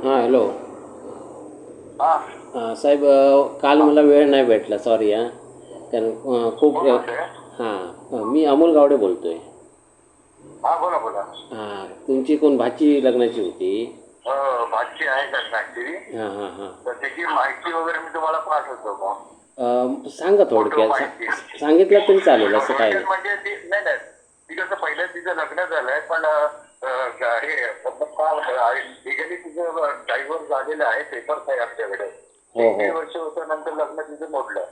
हां हॅलो. हा. साहेब, काल मला वेळ नाही भेटला, सॉरी हां. कारण खूप कोण बोलतोय? मी अमोल गावडे बोलतो आहे. हा, बोला बोला. हां, तुमची कोण भाची लग्नाची होती. भाची आहे लग्नाची. हां हां हां. तर त्याची माहिती वगैरे मी तुम्हाला पाठवतो सांगा फोटो थोडक्यात. माहिती. सांगितलं तरी चालेल, असं काय थोडक्यात नाही. म्हणजे ती नाही नाही ती कसं पहिलं तिचं लग्न झालंय पण हे लिगली तिचं डायव्हर्स झालेलं आहे. पेपर्स आहे आमच्याकडे. हो हो. 1-1.5 वर्ष होतं, नंतर लग्न तिचं मोडलं.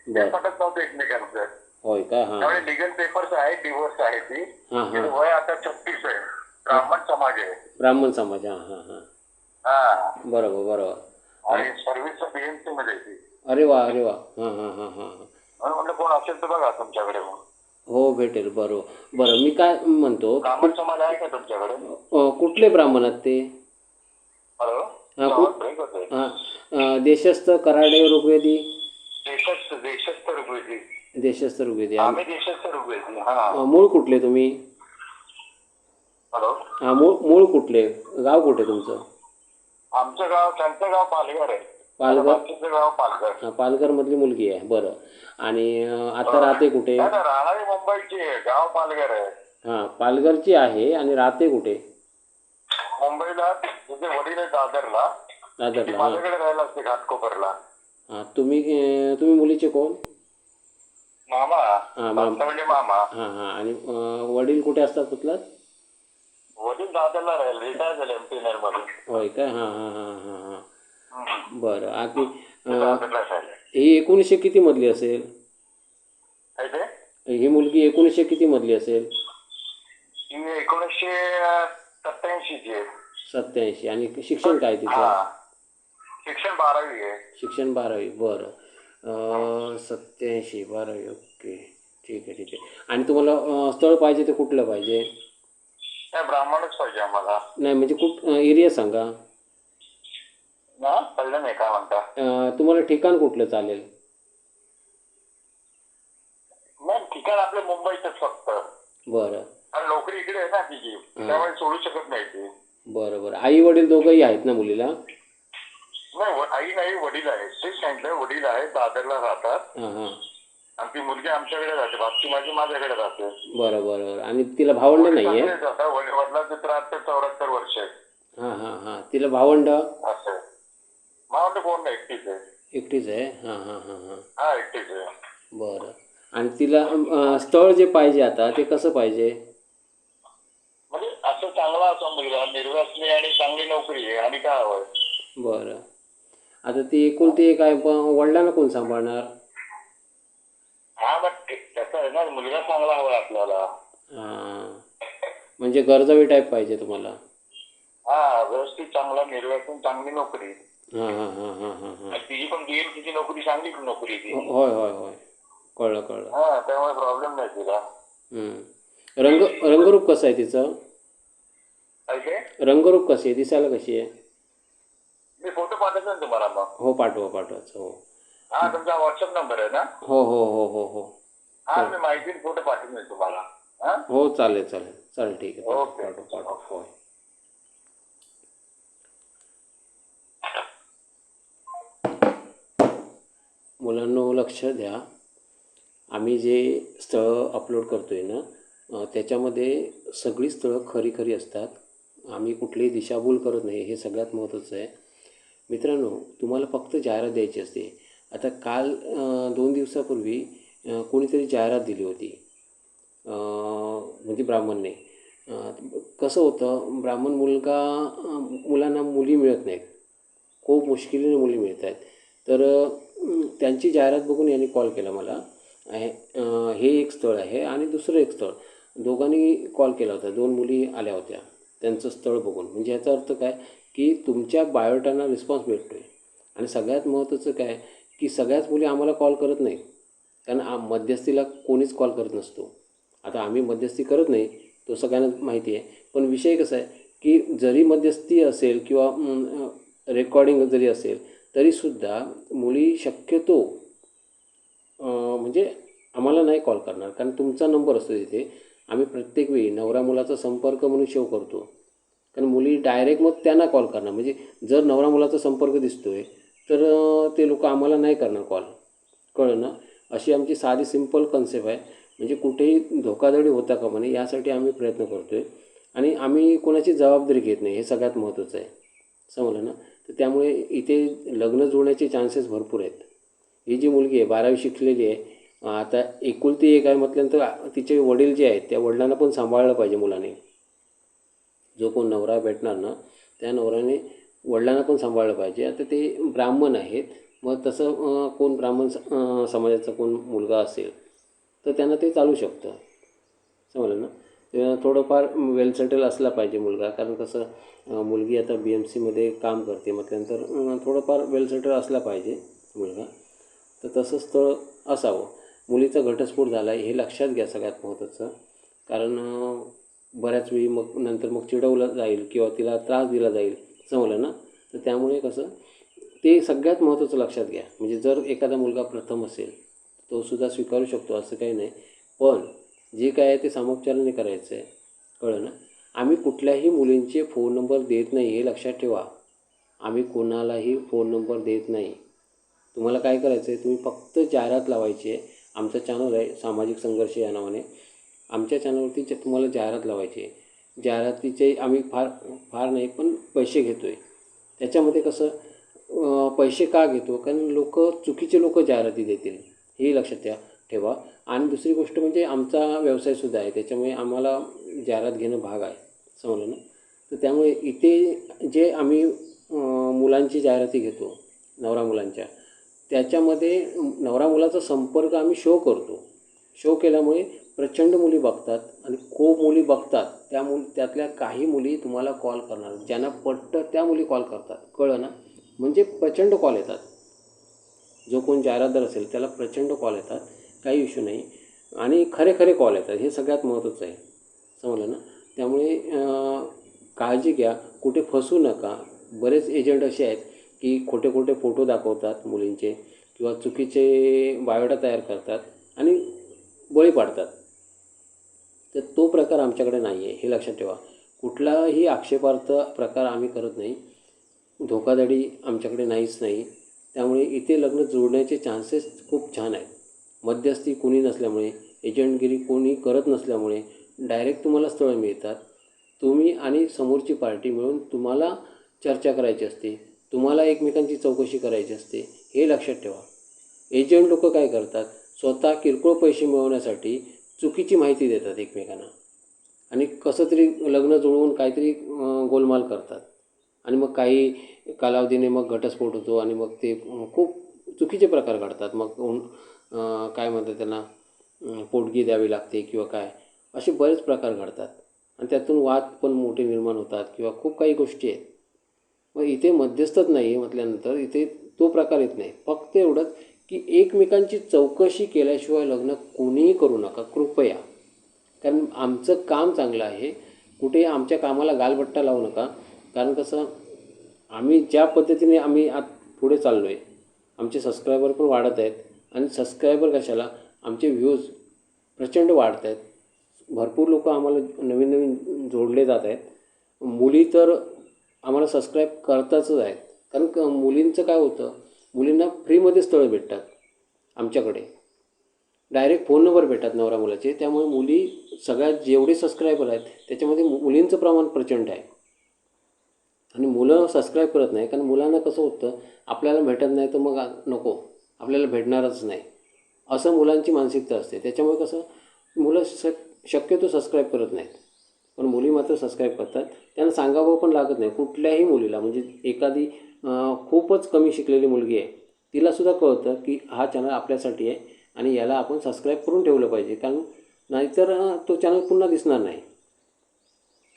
ते बरं. पटत नव्हतं एकमेकांचं. होय का? हां त्यामुळे हां लिगल पेपर्स आहे, डिवोर्स आहे ती. हां हां. तिचं वय आता 36 आहे. हां. ब्राह्मण समाज आहे. ब्राह्मण समाज. हां हां हां. हा. बरोबर बरोबर. आणि सर्व्हिस बीएमसी मध्ये आहे ती. अरे वा अरे वा. हां हां हां हां. म्हणून म्हटलं कोण असेल तर बघा तुमच्याकडे. मग हो, भेटेल. बरोबर बरं, मी काय म्हणतो, ब्राह्मण समाज आहे का तुमच्याकडे? कुठले ब्राह्मण आहेत ते? हॅलो. हां आवाज ब्रेक होतोय. देशस्थ, कराडे, ऋग्वेदी. देशस्थ देशस्थ ऋग्वेदी. देशस्थ ऋग्वेदी. आम्ही देशस्थ ऋग्वेदी. हा. मूळ कुठले तुम्ही? हॅलो. हां, मूळ कुठले? गाव कुठे तुमचं? आमचं गाव, त्यांचं गाव पालघर आहे. पालघर. बाकीचं गाव पालघर. हां, पालघरमधली मुलगी आहे. बरं. आणि आता राहते कुठे? नाही ना, राहणारी मुंबईची आहे, गाव पालघर आहे. हां, पालघरची आहे आणि राहते कुठे? मुंबईला. तुझे वडील आहे दादरला. ती दादरला. हां माझ्याकडे राहायला असते घाटकोपरला. हां. तुम्ही मुलीचे कोण? मामा. हां म्हणजे मामा. हां हां. आणि वडील कुठे असतात म्हटलं? वडील दादरला राहिले, रिटायर झाले एमपीएनएल मध्ये. होय काय? हां हां हां हां हां. बरं. आणि दादरला राहिले. ही 1900 किती मधली असेल? काय ते? ही मुलगी 1900 किती मधली असेल? ती 1987 ची आहे. 87. आणि शिक्षण काय तिचं? हा. शिक्षण 12वी आहे. शिक्षण 12वी. बरं. 87, 12वी. ओके. ठीक आहे ठीक आहे. आणि तुम्हाला स्थळ पाहिजे ते कुठलं पाहिजे? नाही, ब्राह्मणच पाहिजे आम्हाला. नाही म्हणजे एरिया सांगा. ना कळलं नाही काय म्हणता. तुम्हाला ठिकाण कुठलं चालेल? नाही, ठिकाण आपलं मुंबईतच फक्त. बरं. आणि नोकरी इकडे आहे ना तिची, त्यामुळे सोडू शकत नाही ती. बरं बरं. आई वडील दोघंही आहेत ना मुलीला? नाही, आई नाही, वडील आहेत. तेच सांगितलं, वडील आहेत, दादरला राहतात. हां हां. आणि ती मुलगी आमच्याकडे राहते, बाकी माझी माझ्याकडे राहते. बरं बरं बरं. आणि तिला भावंड नाही आहे? वडिलांचं 73 वर्ष आहे. हां हां हां. तिला भावंड? असं आहे. भावंड कोण नाही, एकटीच आहे. एकटीच आहे? हां हां हां हां. हा, एकटीच आहे. बरं. आणि तिला स्थळ जे पाहिजे आता ते कसं पाहिजे? म्हणजे असं चांगला असा मुलगा, निर्व्यसनी आणि चांगली नोकरी आहे, आणि काय हवंय. बरं. आता ती एकुलती एक आहे, वडिलांना कोण सांभाळणार? हा, मग कसं आहे ना, मुलगा चांगला हवा आपल्याला. हां. म्हणजे गरजावी टाईप पाहिजे तुम्हाला? हा, व्यवस्थित चांगला, निर्व्यसन, चांगली नोकरी. हां हां हां हां हां हां. तिची पण बीएमसीची नोकरी, चांगली नोकरी ती. होय होय होय. कळलं कळलं. हा, त्यामुळे प्रॉब्लेम नाही तिला. रंगरूप कसं आहे तिचं? काय? रंगरूप कशी आहे, दिसायला कशी आहे? मी फोटो पाठवतो ना तुम्हाला मग. हो, पाठवाच. हो. हा, तुमचा व्हॉट्सअप नंबर आहे ना? हो हो हो हो हो. हा, मी माहिती फोटो पाठवून देतो तुम्हाला. हा. हो, चालेल चालेल. ठीक आहे. ओके. पाठव. होय. मुलांनो, लक्ष द्या. आम्ही जे स्थळं अपलोड करतो आहे ना, त्याच्यामध्ये सगळी स्थळं खरी असतात. आम्ही कुठलीही दिशाभूल करत नाही, हे सगळ्यात महत्त्वाचं आहे. मित्रांनो, तुम्हाला फक्त जाहिरात द्यायची असते. आता काल 2 दिवसापूर्वी कोणीतरी जाहिरात दिली होती, म्हणजे ब्राह्मणने. कसं होतं, ब्राह्मण मुलांना मुली मिळत नाहीत. खूप मुश्किलीने मुली मिळत आहेत. तर त्यांची जाहिरात बघून यांनी कॉल केला मला. हे एक स्थळ आहे आणि दुसरं एक स्थळ. दोघांनी कॉल केला होता. 2 मुली आल्या होत्या त्यांचं स्थळ बघून. म्हणजे याचा अर्थ काय, की तुमच्या बायोडाटांना रिस्पॉन्स भेटतो आहे. आणि सगळ्यात महत्त्वाचं काय, की सगळ्याच मुली आम्हाला कॉल करत नाहीत. कारण मध्यस्थीला कोणीच कॉल करत नसतो. आता आम्ही मध्यस्थी करत नाही, तो सगळ्यांना माहिती आहे. पण विषय कसा आहे, की जरी मध्यस्थी असेल किंवा रेकॉर्डिंग जरी असेल, तरीसुद्धा मुली शक्यतो म्हणजे आम्हाला नाही कॉल करणार. कारण तुमचा नंबर असतो तिथे. आम्ही प्रत्येक वेळी नवरा मुलाचा संपर्क म्हणून सेव्ह करतो. कारण मुली डायरेक्ट मग त्यांना कॉल करणार. म्हणजे जर नवरा मुलाचा संपर्क दिसतो आहे तर ते लोक आम्हाला नाही करणार कॉल. कळलं ना? अशी आमची साधी सिंपल कन्सेप्ट आहे. म्हणजे कुठेही धोकाधडी होता कामा नये यासाठी आम्ही प्रयत्न करतो आहे. आणि आम्ही कोणाची जबाबदारी घेत नाही, हे सगळ्यात महत्त्वाचं आहे. समजलं ना? तर त्यामुळे इथे लग्न जुळण्याचे चान्सेस भरपूर आहेत. ही जी मुलगी आहे 12वी शिकलेली आहे. आता एकुलती एक आहे म्हटल्यानंतर तिचे वडील जे आहेत त्या वडिलांना पण सांभाळलं पाहिजे मुलाने. जो कोण नवरा भेटणार ना त्या नवऱ्याने वडिलांना पण सांभाळलं पाहिजे. आता ते ब्राह्मण आहेत, मग तसं कोण ब्राह्मण समाजाचा कोण मुलगा असेल तर त्यांना ते चालू शकतं. समजलं ना? ते थोडंफार वेल सेटल असला पाहिजे मुलगा. कारण कसं मुलगी आता BMCमध्ये काम करते म्हटल्यानंतर थोडंफार वेल सेटल असला पाहिजे मुलगा. तर तसं स्थळ असावं. मुलीचा घटस्फोट झाला आहे हे लक्षात घ्या सगळ्यात महत्त्वाचं. कारण बऱ्याच वेळी मग नंतर मग चिडवलं जाईल किंवा तिला त्रास दिला जाईल. समजलं ना? तर त्यामुळे कसं ते सगळ्यात महत्त्वाचं लक्षात घ्या. म्हणजे जर एखादा मुलगा प्रथम असेल तो सुद्धा स्वीकारू शकतो असं काही नाही. पण जे काय आहे ते सामोपचाराने करायचं आहे. कळलं ना? आम्ही कुठल्याही मुलींचे फोन नंबर देत नाही हे लक्षात ठेवा. आम्ही कोणालाही फोन नंबर देत नाही. तुम्हाला काय करायचं आहे, तुम्ही फक्त जाहिरात लावायची आहे. आमचं चॅनल आहे सामाजिक संघर्ष या नावाने. आमच्या चॅनलवरती तुम्हाला जाहिरात लावायची आहे. जाहिरातीचे आम्ही फार नाही पण पैसे घेतो आहे. त्याच्यामध्ये कसं पैसे का घेतो? कारण चुकीचे लोक जाहिराती देतील हे लक्षात ठेवा. आणि दुसरी गोष्ट म्हणजे आमचा व्यवसायसुद्धा आहे, त्याच्यामुळे आम्हाला जाहिरात घेणं भाग आहे. समजलं ना? तर त्यामुळे इथे जे आम्ही मुलांची जाहिराती घेतो नवरा मुलांच्या, त्याच्यामध्ये नवरा मुलाचा संपर्क आम्ही शो करतो. शो केल्यामुळे प्रचंड मुली बघतात आणि खूप मुली बघतात. त्यातल्या काही मुली तुम्हाला कॉल करणार, ज्यांना पटतं त्या मुली कॉल करतात. कळलं ना? म्हणजे प्रचंड कॉल येतात. जो कोण जाहिरातदार असेल त्याला प्रचंड कॉल येतात, काही इश्यू नाही. आणि खरे खरे कॉल येतात, हे सगळ्यात महत्त्वाचं आहे. समजलं ना? त्यामुळे काळजी घ्या, कुठे फसू नका. बरेच एजंट असे आहेत की खोटे खोटे फोटो दाखवतात मुलींचे किंवा चुकीचे बायोडा तयार करतात आणि बळी पाडतात. तर तो प्रकार आमच्याकडे नाही आहे, हे लक्षात ठेवा. कुठलाही आक्षेपार्थ प्रकार आम्ही करत नाही. धोकाधडी आमच्याकडे नाहीच नाही. त्यामुळे इथे लग्न जुळण्याचे चान्सेस खूप छान आहेत. मध्यस्थी कोणी नसल्यामुळे, एजंटगिरी कोणी करत नसल्यामुळे डायरेक्ट तुम्हाला स्थळं मिळतात. तुम्ही आणि समोरची पार्टी मिळून तुम्हाला चर्चा करायची असते, तुम्हाला एकमेकांची चौकशी करायची असते, हे लक्षात ठेवा. एजंट लोक काय करतात, स्वतः किरकोळ पैसे मिळवण्यासाठी चुकीची माहिती देतात एकमेकांना आणि कसं तरी लग्न जुळवून काहीतरी गोलमाल करतात. आणि मग काही कालावधीने मग घटस्फोट होतो आणि मग ते खूप चुकीचे प्रकार घडतात. मग काय म्हणतात त्यांना, पोटगी द्यावी लागते किंवा काय, असे बरेच प्रकार घडतात आणि त्यातून वाद पण मोठे निर्माण होतात किंवा खूप काही गोष्टी आहेत. मग इथे मध्यस्थच नाही आहे म्हटल्यानंतर इथे तो प्रकार येत नाही. फक्त एवढंच की एकमेकांची चौकशी केल्याशिवाय लग्न कोणीही करू नका कृपया. कारण आमचं काम चांगलं आहे, कुठेही आमच्या कामाला गालबट्टा लावू नका. कारण कसं आम्ही ज्या पद्धतीने आम्ही पुढे चाललो आहे, आमचे सबस्क्रायबर पण वाढत आहेत आणि सबस्क्रायबर कशाला, आमचे व्ह्यूज प्रचंड वाढत आहेत. भरपूर लोक आम्हाला नवीन नवीन जोडले जात आहेत. मुली तर आम्हाला सबस्क्राईब करताच आहेत. कारण मुलींचं काय होतं, मुलींना फ्रीमध्ये स्थळं भेटतात आमच्याकडे, डायरेक्ट फोन नंबर भेटतात नवरा मुलाचे. त्यामुळे मुली सगळ्यात जेवढे सबस्क्रायबर आहेत त्याच्यामध्ये मुलींचं प्रमाण प्रचंड आहे. आणि मुलं सबस्क्राईब करत नाही कारण मुलांना कसं होतं, आपल्याला भेटत नाही तर मग नको, आपल्याला भेटणारच नाही, असं मुलांची मानसिकता असते. त्याच्यामुळे कसं मुलं शक्यतो सबस्क्राईब करत नाहीत. पण मुली मात्र सबस्क्राईब करतात. त्यांना सांगावं पण लागत नाही कुठल्याही मुलीला. म्हणजे एखादी खूपच कमी शिकलेली मुलगी आहे, तिलासुद्धा कळतं की हा चॅनल आपल्यासाठी आहे आणि याला आपण सबस्क्राईब करून ठेवलं पाहिजे. कारण नाहीतर तो चॅनल पुन्हा दिसणार नाही,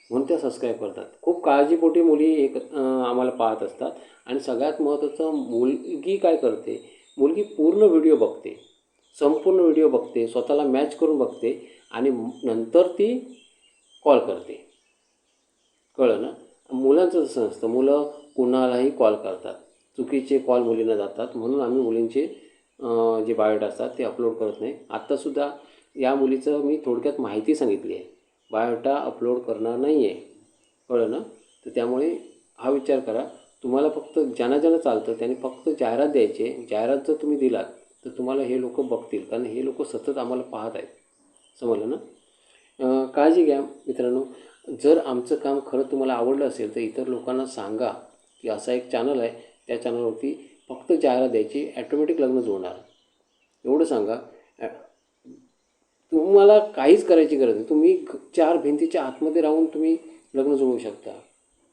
म्हणून त्या सबस्क्राईब करतात. खूप काळजीपोटी मुली आम्हाला पाहत असतात. आणि सगळ्यात महत्त्वाचं, मुलगी काय करते, मुलगी पूर्ण व्हिडिओ बघते, संपूर्ण व्हिडिओ बघते, स्वतःला मॅच करून बघते आणि नंतर ती कॉल करते. कळलं ना? मुलांचं तसं नसतं. मुलं कुणालाही कॉल करतात, चुकीचे कॉल मुलींना जातात. म्हणून आम्ही मुलींचे जे बायोडा असतात ते अपलोड करत नाही. आत्तासुद्धा या मुलीचं मी थोडक्यात माहिती सांगितली आहे, बायोडा अपलोड करणार नाही आहे. कळलं ना? तर त्यामुळे हा विचार करा. तुम्हाला फक्त ज्यांना ज्यांना चालतं त्यांनी फक्त जाहिरात द्यायची आहे. जाहिरात जर तुम्ही दिलात तर तुम्हाला हे लोकं बघतील, कारण हे लोकं सतत आम्हाला पाहत आहेत. समजलं ना? काळजी घ्या मित्रांनो. जर आमचं काम खरं तुम्हाला आवडलं असेल तर इतर लोकांना सांगा की असा एक चॅनल आहे, त्या चॅनलवरती फक्त जाहिरात द्यायची, ॲटोमॅटिक लग्न जुळणार. एवढं सांगा. तुम्हाला काहीच करायची गरज नाही. तुम्ही 4 भिंतीच्या आतमध्ये राहून तुम्ही लग्न जुळवू शकता.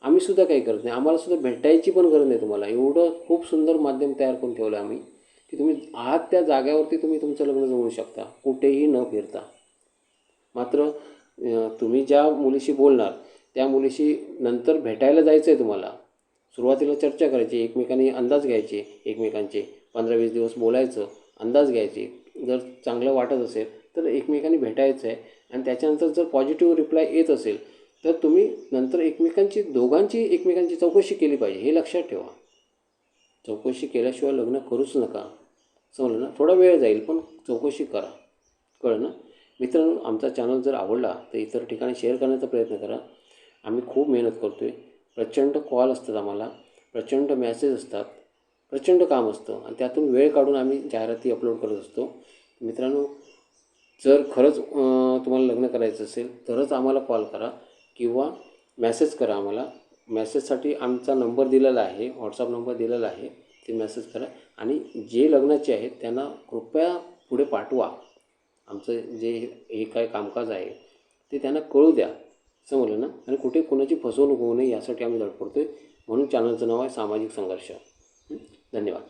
आम्हीसुद्धा काही करत नाही. आम्हालासुद्धा भेटायची पण गरज नाही तुम्हाला. एवढं खूप सुंदर माध्यम तयार करून ठेवलं आम्ही की तुम्ही आहात त्या जागेवरती तुम्ही तुमचं लग्न जुळवू शकता, कुठेही न फिरता. मात्र तुम्ही ज्या मुलीशी बोलणार त्या मुलीशी नंतर भेटायला जायचं आहे तुम्हाला. सुरुवातीला चर्चा करायची, एकमेकांनी अंदाज घ्यायचे एकमेकांचे, 15-20 दिवस बोलायचं, अंदाज घ्यायचे. जर चांगलं वाटत असेल तर एकमेकांनी भेटायचं आहे आणि त्याच्यानंतर जर पॉझिटिव्ह रिप्लाय येत असेल तर तुम्ही नंतर दोघांची एकमेकांची चौकशी केली पाहिजे, हे लक्षात ठेवा. चौकशी केल्याशिवाय लग्न करूच नका. समजलं ना? थोडा वेळ जाईल पण चौकशी करा. कळलं ना? मित्रांनो, आमचा चॅनल जर आवडला तर इतर ठिकाणी शेअर करण्याचा प्रयत्न करा. आम्ही खूप मेहनत करतो आहे. प्रचंड कॉल असतात आम्हाला, प्रचंड मॅसेज असतात, प्रचंड काम असतं आणि त्यातून वेळ काढून आम्ही जाहिराती अपलोड करत असतो. मित्रांनो, जर खरंच तुम्हाला लग्न करायचं असेल तरच आम्हाला कॉल करा किंवा मेसेज करा आम्हाला. मेसेजसाठी आमचा नंबर दिलेला आहे, व्हॉट्सअप नंबर दिलेला आहे, ते मेसेज करा. आणि जे लग्नाचे आहेत त्यांना कृपया पुढे पाठवा. आमचं जे हे काय कामकाज आहे ते त्यांना कळू द्या. समजलं ना? आणि कुठे कोणाची फसवणूक होऊ नये यासाठी आम्ही धडपडतो आहे. म्हणून चॅनलचं नाव आहे सामाजिक संघर्ष. धन्यवाद.